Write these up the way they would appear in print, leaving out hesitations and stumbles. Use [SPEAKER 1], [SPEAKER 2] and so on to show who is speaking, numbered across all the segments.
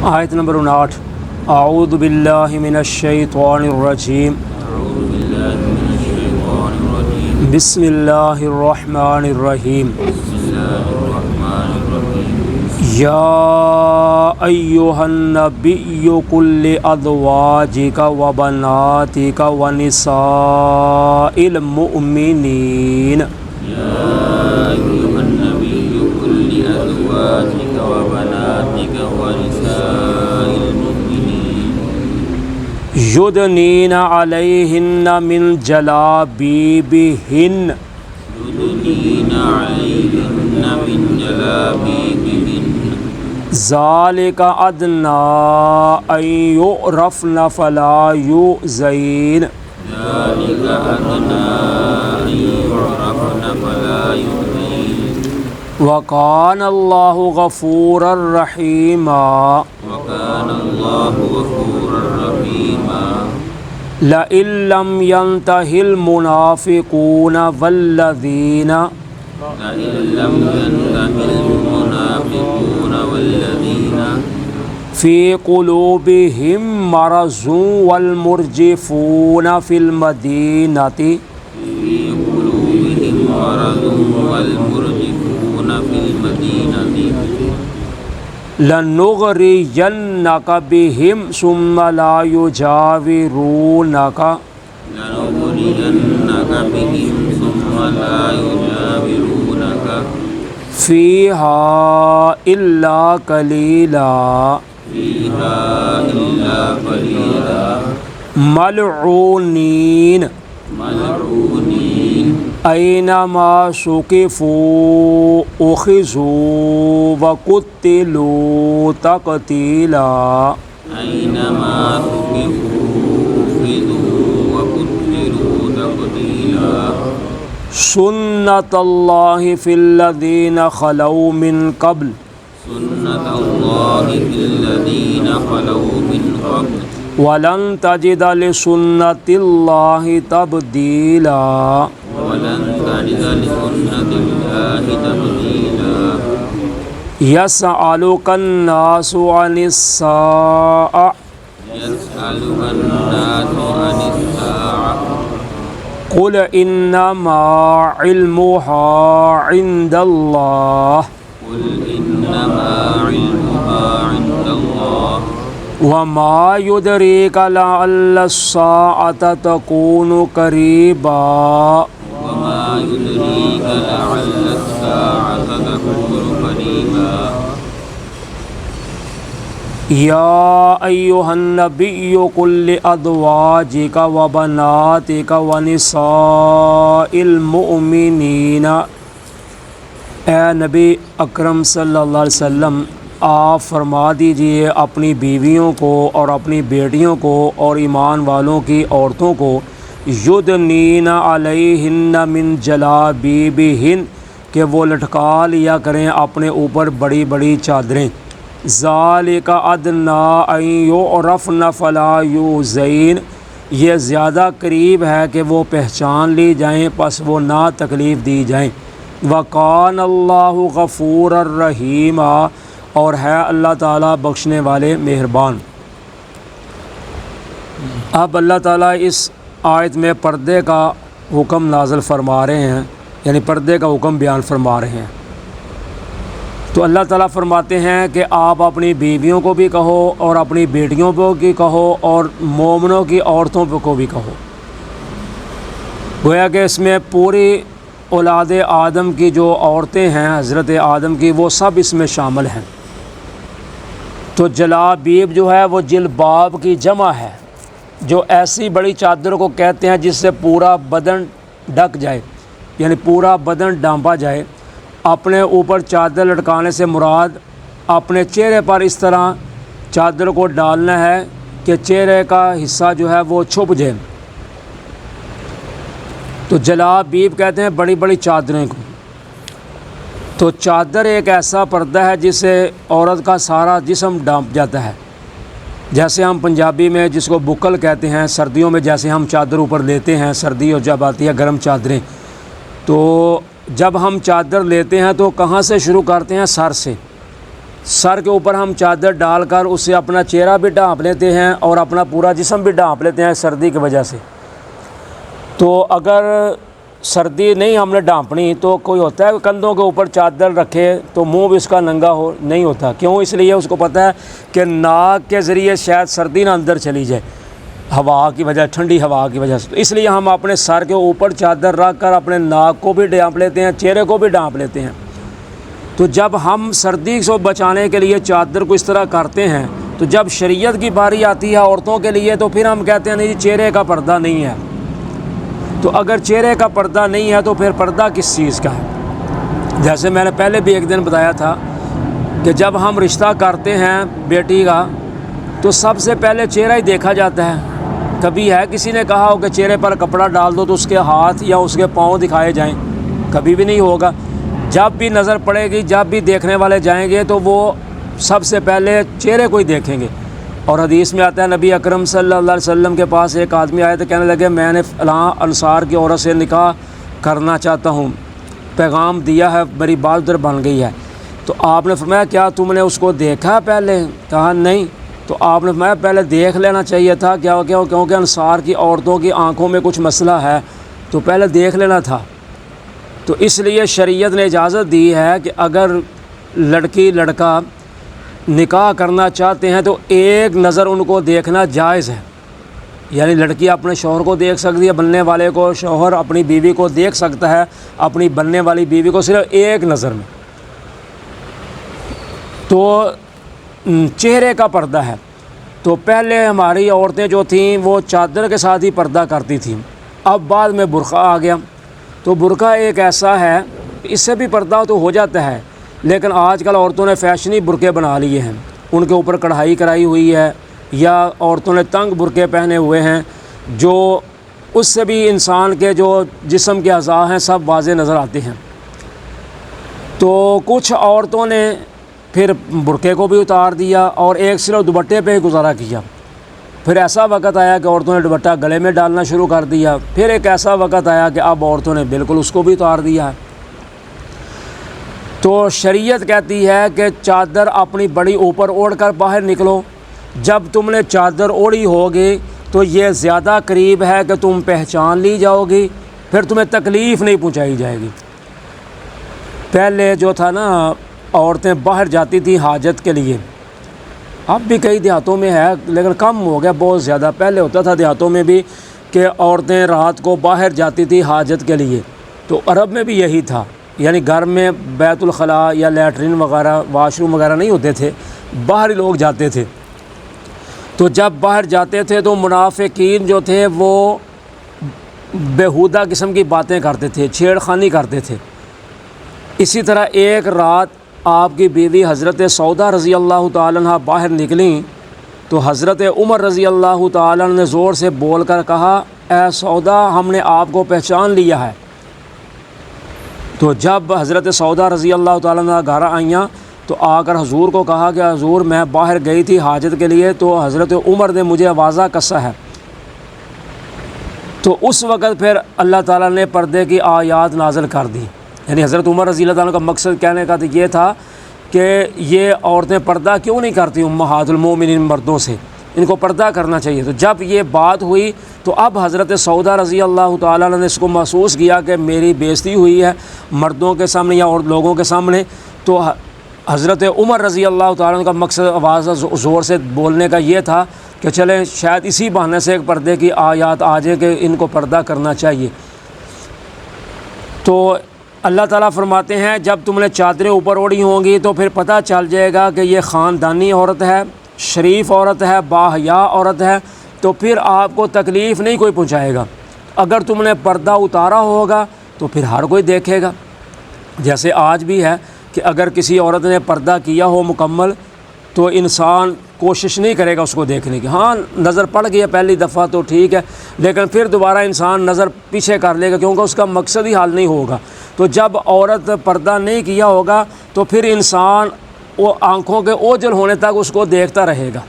[SPEAKER 1] آیت نمبر 59 اعوذ باللہ من الشیطان الرجیم بسم اللہ الرحمن الرحیم یا ایہا النبی قل لازواجک و بناتک و نساء المؤمنین یدنین علیہن من جلابیبہن ذالک ادنی ان یعرفن فلا یؤذین وکان اللہ غفورا رحیما لئن لم ينتہ المنافقون والذین فی قلوبہم مرض والمرجفون فی المدینۃ لنغرینک بہم ثم لا یجاورونک فیہا الا قلیلا ملعونین اینما ثقفوا اخذوا وقتلوا تقتیلا سنت اللہ فی الذین خلو من قبل ولن تجد لسنت اللہ تبدیلا یسألک الناس عن الساعة قل انما علمها عند اللہ وما يدريك لعل الساعة تكون قريبا یا ایہا النبی قل لازواجک و بناتک و نساء المؤمنین، اے نبی اکرم صلی اللہ علیہ وسلم آپ فرما دیجئے اپنی بیویوں کو اور اپنی بیٹیوں کو اور ایمان والوں کی عورتوں کو یدنین علیہن من جلابیبہن کہ وہ لٹکا لیا کریں اپنے اوپر بڑی بڑی چادریں، ذالک ادنی ان یعرفن فلا یؤذین، یہ زیادہ قریب ہے کہ وہ پہچان لی جائیں پس وہ نہ تکلیف دی جائیں، وکان اللہ غفورا رحیما، اور ہے اللہ تعالیٰ بخشنے والے مہربان۔ اب اللہ تعالیٰ اس آیت میں پردے کا حکم نازل فرما رہے ہیں، یعنی پردے کا حکم بیان فرما رہے ہیں۔ تو اللہ تعالیٰ فرماتے ہیں کہ آپ اپنی بیویوں کو بھی کہو اور اپنی بیٹیوں کو بھی کہو اور مومنوں کی عورتوں کو بھی کہو، گویا کہ اس میں پوری اولاد آدم کی جو عورتیں ہیں حضرت آدم کی وہ سب اس میں شامل ہیں۔ تو جلابیب جو ہے وہ جلباب کی جمع ہے، جو ایسی بڑی چادر کو کہتے ہیں جس سے پورا بدن ڈھک جائے، یعنی پورا بدن ڈھانپا جائے۔ اپنے اوپر چادر لٹکانے سے مراد اپنے چہرے پر اس طرح چادر کو ڈالنا ہے کہ چہرے کا حصہ جو ہے وہ چھپ جائے۔ تو جلابیب کہتے ہیں بڑی بڑی چادریں کو۔ تو چادر ایک ایسا پردہ ہے جس سے عورت کا سارا جسم ڈھانپ جاتا ہے، جیسے ہم پنجابی میں جس کو بکل کہتے ہیں، سردیوں میں جیسے ہم چادر اوپر لیتے ہیں، سردی اور جب آتی ہے گرم چادریں، تو جب ہم چادر لیتے ہیں تو کہاں سے شروع کرتے ہیں؟ سر سے۔ سر کے اوپر ہم چادر ڈال کر اسے اپنا چہرہ بھی ڈھانپ لیتے ہیں اور اپنا پورا جسم بھی ڈھانپ لیتے ہیں سردی کی وجہ سے۔ تو اگر سردی نہیں ہم نے ڈھانپنی تو کوئی ہوتا ہے کندھوں کے اوپر چادر رکھے تو منہ بھی اس کا ننگا ہو نہیں ہوتا، کیوں؟ اس لیے اس کو پتہ ہے کہ ناک کے ذریعے شاید سردی نہ اندر چلی جائے ہوا کی وجہ، ٹھنڈی ہوا کی وجہ سے، تو اس لیے ہم اپنے سر کے اوپر چادر رکھ کر اپنے ناک کو بھی ڈھانپ لیتے ہیں، چہرے کو بھی ڈھانپ لیتے ہیں۔ تو جب ہم سردی سے بچانے کے لیے چادر کو اس طرح کرتے ہیں، تو جب شریعت کی باری آتی ہے عورتوں کے لیے تو پھر ہم کہتے ہیں نہیں جی چہرے کا پردہ نہیں ہے۔ تو اگر چہرے کا پردہ نہیں ہے تو پھر پردہ کس چیز کا ہے؟ جیسے میں نے پہلے بھی ایک دن بتایا تھا کہ جب ہم رشتہ کرتے ہیں بیٹی کا تو سب سے پہلے چہرہ ہی دیکھا جاتا ہے۔ کبھی ہے کسی نے کہا ہو کہ چہرے پر کپڑا ڈال دو تو اس کے ہاتھ یا اس کے پاؤں دکھائے جائیں؟ کبھی بھی نہیں ہوگا۔ جب بھی نظر پڑے گی، جب بھی دیکھنے والے جائیں گے تو وہ سب سے پہلے چہرے کو ہی دیکھیں گے۔ اور حدیث میں آتا ہے نبی اکرم صلی اللہ علیہ وسلم کے پاس ایک آدمی آئے تو کہنے لگے میں نے فلاں انصار کی عورت سے نکاح کرنا چاہتا ہوں، پیغام دیا ہے، میری بات ادھر بن گئی ہے۔ تو آپ نے فرمایا کیا تم نے اس کو دیکھا پہلے؟ کہا نہیں۔ تو آپ نے فرمایا پہلے دیکھ لینا چاہیے تھا، کیونکہ انصار کی عورتوں کی آنکھوں میں کچھ مسئلہ ہے تو پہلے دیکھ لینا تھا۔ تو اس لیے شریعت نے اجازت دی ہے کہ اگر لڑکی لڑکا نکاح کرنا چاہتے ہیں تو ایک نظر ان کو دیکھنا جائز ہے، یعنی لڑکی اپنے شوہر کو دیکھ سکتی ہے، بننے والے کو، شوہر اپنی بیوی کو دیکھ سکتا ہے، اپنی بننے والی بیوی کو صرف ایک نظر میں۔ تو چہرے کا پردہ ہے، تو پہلے ہماری عورتیں جو تھیں وہ چادر کے ساتھ ہی پردہ کرتی تھیں، اب بعد میں برقع آ گیا۔ تو برقع ایک ایسا ہے اس سے بھی پردہ تو ہو جاتا ہے، لیکن آج کل عورتوں نے فیشنی برقعے بنا لیے ہیں، ان کے اوپر کڑھائی کرائی ہوئی ہے، یا عورتوں نے تنگ برقعے پہنے ہوئے ہیں جو اس سے بھی انسان کے جو جسم کے اعضاء ہیں سب واضح نظر آتے ہیں۔ تو کچھ عورتوں نے پھر برقعے کو بھی اتار دیا اور ایک صرف دوپٹے پہ ہی گزارا کیا۔ پھر ایسا وقت آیا کہ عورتوں نے دوپٹہ گلے میں ڈالنا شروع کر دیا، پھر ایک ایسا وقت آیا کہ اب عورتوں نے بالکل اس کو بھی اتار دیا۔ تو شریعت کہتی ہے کہ چادر اپنی بڑی اوپر اوڑھ کر باہر نکلو، جب تم نے چادر اوڑھی ہوگی تو یہ زیادہ قریب ہے کہ تم پہچان لی جاؤ گی، پھر تمہیں تکلیف نہیں پہنچائی جائے گی۔ پہلے جو تھا نا عورتیں باہر جاتی تھیں حاجت کے لیے، اب بھی کئی دیہاتوں میں ہے لیکن کم ہو گیا بہت زیادہ۔ پہلے ہوتا تھا دیہاتوں میں بھی کہ عورتیں رات کو باہر جاتی تھیں حاجت کے لیے، تو عرب میں بھی یہی تھا، یعنی گھر میں بیت الخلاء یا لیٹرین وغیرہ واش روم وغیرہ نہیں ہوتے تھے، باہر لوگ جاتے تھے۔ تو جب باہر جاتے تھے تو منافقین جو تھے وہ بیہودہ قسم کی باتیں کرتے تھے، چھیڑ خانی کرتے تھے۔ اسی طرح ایک رات آپ کی بیوی حضرت سودا رضی اللہ تعالیٰ عنہ باہر نکلیں تو حضرت عمر رضی اللہ تعالیٰ عنہ نے زور سے بول کر کہا اے سودا ہم نے آپ کو پہچان لیا ہے۔ تو جب حضرت سودا رضی اللہ تعالیٰ عنہ گھر آئیں تو آ کر حضور کو کہا کہ حضور میں باہر گئی تھی حاجت کے لیے تو حضرت عمر نے مجھے آوازہ کسا ہے۔ تو اس وقت پھر اللہ تعالیٰ نے پردے کی آیات نازل کر دی، یعنی حضرت عمر رضی اللہ تعالیٰ کا مقصد کہنے کا تو یہ تھا کہ یہ عورتیں پردہ کیوں نہیں کرتی امہات المومنین مردوں سے، ان کو پردہ کرنا چاہیے۔ تو جب یہ بات ہوئی تو اب حضرت سودا رضی اللہ تعالیٰ نے اس کو محسوس کیا کہ میری بےزتی ہوئی ہے مردوں کے سامنے یا اور لوگوں کے سامنے، تو حضرت عمر رضی اللہ تعالیٰ کا مقصد آواز زور سے بولنے کا یہ تھا کہ چلیں شاید اسی بہانے سے ایک پردے کی آیات آ جائے کہ ان کو پردہ کرنا چاہیے۔ تو اللہ تعالیٰ فرماتے ہیں جب تم نے چادریں اوپر اوڑھی ہوں گی تو پھر پتہ چل جائے گا کہ یہ خاندانی عورت ہے، شریف عورت ہے، باحیا عورت ہے، تو پھر آپ کو تکلیف نہیں کوئی پہنچائے گا۔ اگر تم نے پردہ اتارا ہوگا تو پھر ہر کوئی دیکھے گا، جیسے آج بھی ہے کہ اگر کسی عورت نے پردہ کیا ہو مکمل تو انسان کوشش نہیں کرے گا اس کو دیکھنے کی، ہاں نظر پڑ گئی ہے پہلی دفعہ تو ٹھیک ہے، لیکن پھر دوبارہ انسان نظر پیچھے کر لے گا کیونکہ اس کا مقصد ہی حل نہیں ہوگا۔ تو جب عورت پردہ نہیں کیا ہوگا تو پھر انسان وہ آنکھوں کے اوجھل ہونے تک اس کو دیکھتا رہے گا۔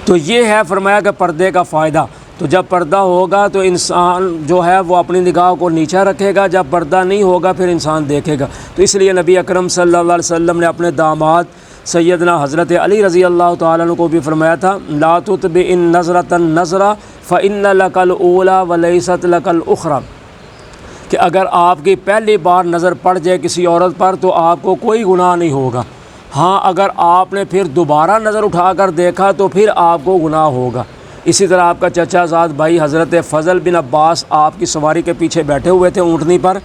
[SPEAKER 1] تو یہ ہے فرمایا کہ پردے کا فائدہ تو جب پردہ ہوگا تو انسان جو ہے وہ اپنی نگاہ کو نیچا رکھے گا، جب پردہ نہیں ہوگا پھر انسان دیکھے گا۔ تو اس لیے نبی اکرم صلی اللہ علیہ وسلم نے اپنے داماد سیدنا حضرت علی رضی اللہ تعالیٰ عنہ کو بھی فرمایا تھا، لا تتبع نظرۃ نظرہ فإن لک الأولیٰ ولیست لک الأخریٰ، کہ اگر آپ کی پہلی بار نظر پڑ جائے کسی عورت پر تو آپ کو کوئی گناہ نہیں ہوگا، ہاں اگر آپ نے پھر دوبارہ نظر اٹھا کر دیکھا تو پھر آپ کو گناہ ہوگا۔ اسی طرح آپ کا چچا زاد بھائی حضرت فضل بن عباس آپ کی سواری کے پیچھے بیٹھے ہوئے تھے اونٹنی پر،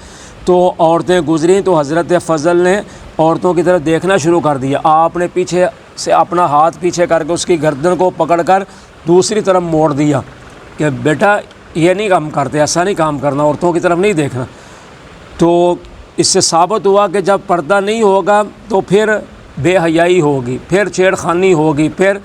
[SPEAKER 1] تو عورتیں گزریں تو حضرت فضل نے عورتوں کی طرف دیکھنا شروع کر دیا، آپ نے پیچھے سے اپنا ہاتھ پیچھے کر کے اس کی گردن کو پکڑ کر دوسری طرف موڑ دیا کہ بیٹا یہ نہیں کام کرتے، ایسا نہیں کام کرنا، عورتوں کی طرف نہیں دیکھنا۔ تو اس سے ثابت ہوا کہ جب پردہ نہیں ہوگا تو پھر بے حیائی ہوگی، پھر چھیڑ خانی ہوگی، پھر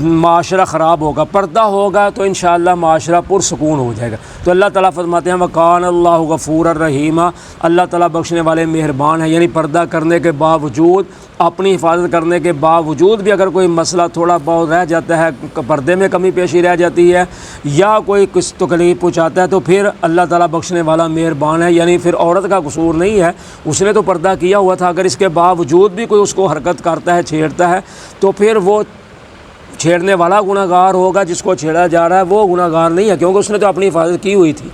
[SPEAKER 1] معاشرہ خراب ہوگا۔ پردہ ہوگا تو انشاءاللہ معاشرہ پرسکون ہو جائے گا۔ تو اللہ تعالیٰ فرماتے ہیں وَقَانَ اللَّهُ غَفُورًا رَحِيمًا، اللہ تعالیٰ بخشنے والے مہربان ہیں، یعنی پردہ کرنے کے باوجود، اپنی حفاظت کرنے کے باوجود بھی اگر کوئی مسئلہ تھوڑا بہت رہ جاتا ہے، پردے میں کمی پیشی رہ جاتی ہے یا کوئی کچھ تکلیف پہنچاتا ہے تو پھر اللہ تعالیٰ بخشنے والا مہربان ہے، یعنی پھر عورت کا قصور نہیں ہے، اس نے تو پردہ کیا ہوا تھا، اگر اس کے باوجود بھی کوئی اس کو حرکت کرتا ہے، چھیڑتا ہے، تو پھر وہ چھیڑنے والا گناہ گار ہوگا، جس کو چھیڑا جا رہا ہے وہ گناہ گار نہیں ہے، کیونکہ اس نے تو اپنی حفاظت کی ہوئی تھی۔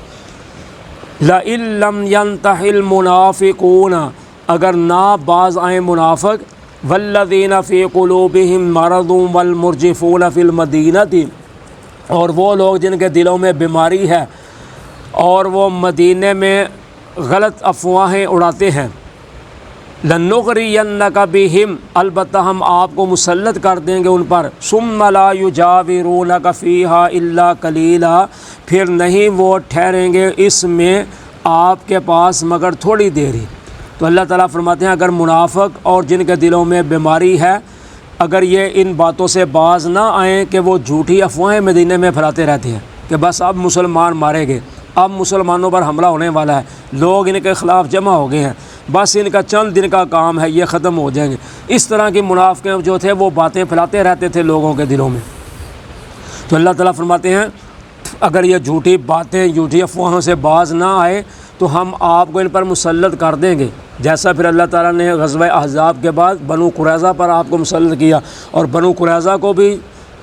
[SPEAKER 1] لَئِن لَّمْ يَنْتَهِ الْمُنَافِقُونَ، اگر نہ باز آئیں منافق، وَالَّذِينَ فِي قُلُوبِهِم مَّرَضٌ وَالْمُرْجِفُونَ فِي الْمَدِينَةِ، اور وہ لوگ جن کے دلوں میں بیماری ہے اور وہ مدینے میں غلط افواہیں اڑاتے ہیں، لَنُغْرِيَنَّكَ بِهِمْ، البتہ ہم آپ کو مسلط کر دیں گے ان پر، ثُمَّ لَا يُجَاوِرُونَكَ فِيهَا إِلَّا قَلِيلًا، پھر نہیں وہ ٹھہریں گے اس میں آپ کے پاس مگر تھوڑی دیر ہی۔ تو اللہ تعالیٰ فرماتے ہیں اگر منافق اور جن کے دلوں میں بیماری ہے، اگر یہ ان باتوں سے باز نہ آئیں کہ وہ جھوٹی افواہیں مدینے میں پھیلاتے رہتے ہیں کہ بس اب مسلمان مارے گئے، اب مسلمانوں پر حملہ ہونے والا ہے، لوگ ان کے خلاف جمع ہو گئے ہیں، بس ان کا چند دن کا کام ہے، یہ ختم ہو جائیں گے، اس طرح کی منافقیں جو تھے وہ باتیں پھیلاتے رہتے تھے لوگوں کے دلوں میں۔ تو اللہ تعالیٰ فرماتے ہیں اگر یہ جھوٹی باتیں، جھوٹی افواہوں سے باز نہ آئے تو ہم آپ کو ان پر مسلط کر دیں گے، جیسا پھر اللہ تعالیٰ نے غزوہ احزاب کے بعد بنو قریظہ پر آپ کو مسلط کیا، اور بنو قریظہ کو بھی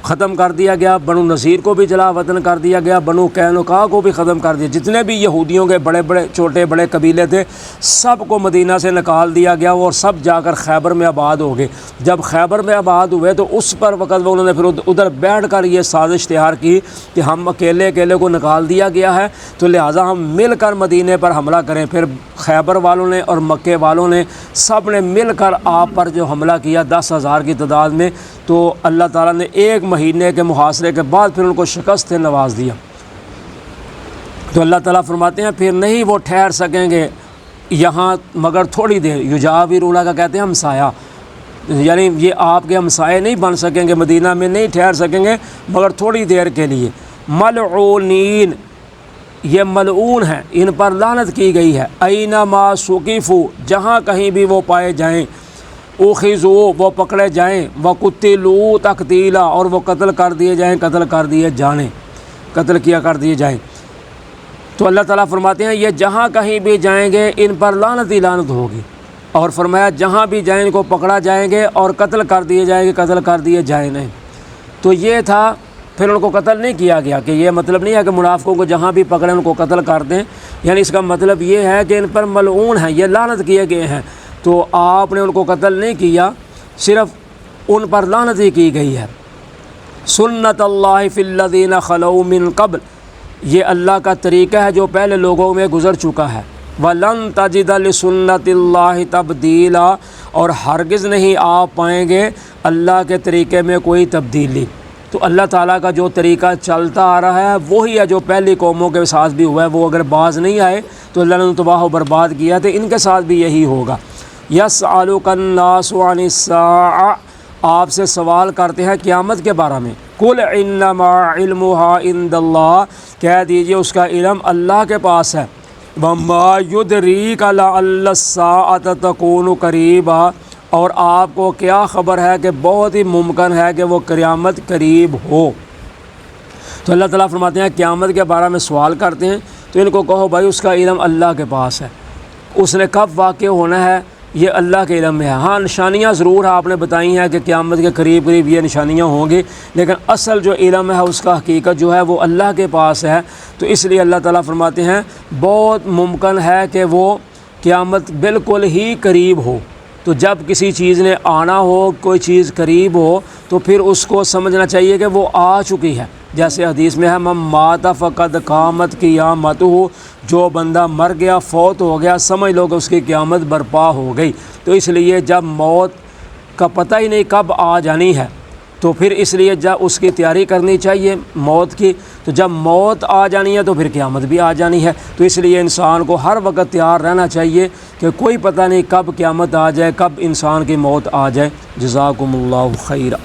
[SPEAKER 1] ختم کر دیا گیا، بنو نذیر کو بھی جلا وطن کر دیا گیا، بنو قینقاع کو بھی ختم کر دیا، جتنے بھی یہودیوں کے بڑے بڑے چھوٹے بڑے قبیلے تھے سب کو مدینہ سے نکال دیا گیا، اور سب جا کر خیبر میں آباد ہو گئے۔ جب خیبر میں آباد ہوئے تو اس پر وقت وہ انہوں نے پھر ادھر بیٹھ کر یہ سازش تیار کی کہ ہم اکیلے اکیلے کو نکال دیا گیا ہے تو لہٰذا ہم مل کر مدینے پر حملہ کریں۔ پھر خیبر والوں نے اور مکے والوں نے سب نے مل کر آپ پر جو حملہ کیا 10,000 کی تعداد میں، تو اللہ تعالیٰ نے ایک مہینے کے محاصرے کے بعد پھر ان کو شکست سے نواز دیا۔ تو اللہ تعالیٰ فرماتے ہیں پھر نہیں وہ ٹھہر سکیں گے یہاں مگر تھوڑی دیر، یجاورون کا کہتے ہیں ہمسایہ، یعنی یہ آپ کے ہمسائے نہیں بن سکیں گے، مدینہ میں نہیں ٹھہر سکیں گے مگر تھوڑی دیر کے لیے۔ ملعونین، یہ ملعون ہیں، ان پر لعنت کی گئی ہے، اینما ثقفوا، جہاں کہیں بھی وہ پائے جائیں، اخذوا، وہ پکڑے جائیں، وقتلوا تقتیلا، اور وہ قتل کر دیے جائیں، قتل کر دیے جانے، قتل کیا کر دیے جائیں۔ تو اللہ تعالیٰ فرماتے ہیں یہ جہاں کہیں بھی جائیں گے ان پر لعنت ہی لعنت ہوگی، اور فرمایا جہاں بھی جائیں ان کو پکڑا جائیں گے اور قتل کر دیے جائیں گے، قتل کر دیے جائیں نہیں۔ تو یہ تھا، پھر ان کو قتل نہیں کیا گیا، کہ یہ مطلب نہیں ہے کہ منافقوں کو جہاں بھی پکڑیں ان کو قتل کر دیں، یعنی اس کا مطلب یہ ہے کہ ان پر ملعون ہیں، یہ لعنت کیے گئے ہیں، تو آپ نے ان کو قتل نہیں کیا، صرف ان پر لعنت ہی کی گئی ہے۔ سنت اللہ فی الذین خلو من قبل، یہ اللہ کا طریقہ ہے جو پہلے لوگوں میں گزر چکا ہے۔ وَلَن تَجِدَ لِسُنَّتِ اللَّهِ تَبْدِيلًا، اور ہرگز نہیں آپ پائیں گے اللہ کے طریقے میں کوئی تبدیلی۔ تو اللہ تعالیٰ کا جو طریقہ چلتا آ رہا ہے وہی ہے جو پہلی قوموں کے ساتھ بھی ہوا ہے، وہ اگر باز نہیں آئے تو اللہ نے تباہ و برباد کیا، تو ان کے ساتھ بھی یہی ہوگا۔ یسألک الناس عن الساعۃ، آپ سے سوال کرتے ہیں قیامت کے بارے میں، قل انما علمها عند اللہ، کہہ دیجئے اس کا علم اللہ کے پاس ہے، وما یدریک لعل الساعۃ تکون قریبا، اور آپ کو کیا خبر ہے کہ بہت ہی ممکن ہے کہ وہ قیامت قریب ہو۔ تو اللہ تعالیٰ فرماتے ہیں قیامت کے بارے میں سوال کرتے ہیں تو ان کو کہو بھائی اس کا علم اللہ کے پاس ہے، اس نے کب واقع ہونا ہے یہ اللہ کے علم میں ہے۔ ہاں نشانیاں ضرور آپ نے بتائی ہیں کہ قیامت کے قریب قریب یہ نشانیاں ہوں گی، لیکن اصل جو علم ہے اس کا حقیقت جو ہے وہ اللہ کے پاس ہے۔ تو اس لیے اللہ تعالیٰ فرماتے ہیں بہت ممکن ہے کہ وہ قیامت بالکل ہی قریب ہو۔ تو جب کسی چیز نے آنا ہو، کوئی چیز قریب ہو، تو پھر اس کو سمجھنا چاہیے کہ وہ آ چکی ہے۔ جیسے حدیث میں ہے من مات فقد قامت قیامتہ، جو بندہ مر گیا، فوت ہو گیا، سمجھ لو کہ اس کی قیامت برپا ہو گئی۔ تو اس لیے جب موت کا پتہ ہی نہیں کب آ جانی ہے، تو پھر اس لیے جب اس کی تیاری کرنی چاہیے موت کی۔ تو جب موت آ جانی ہے تو پھر قیامت بھی آ جانی ہے۔ تو اس لیے انسان کو ہر وقت تیار رہنا چاہیے کہ کوئی پتہ نہیں کب قیامت آ جائے، کب انسان کی موت آ جائے۔ جزاکم اللہ خیرہ۔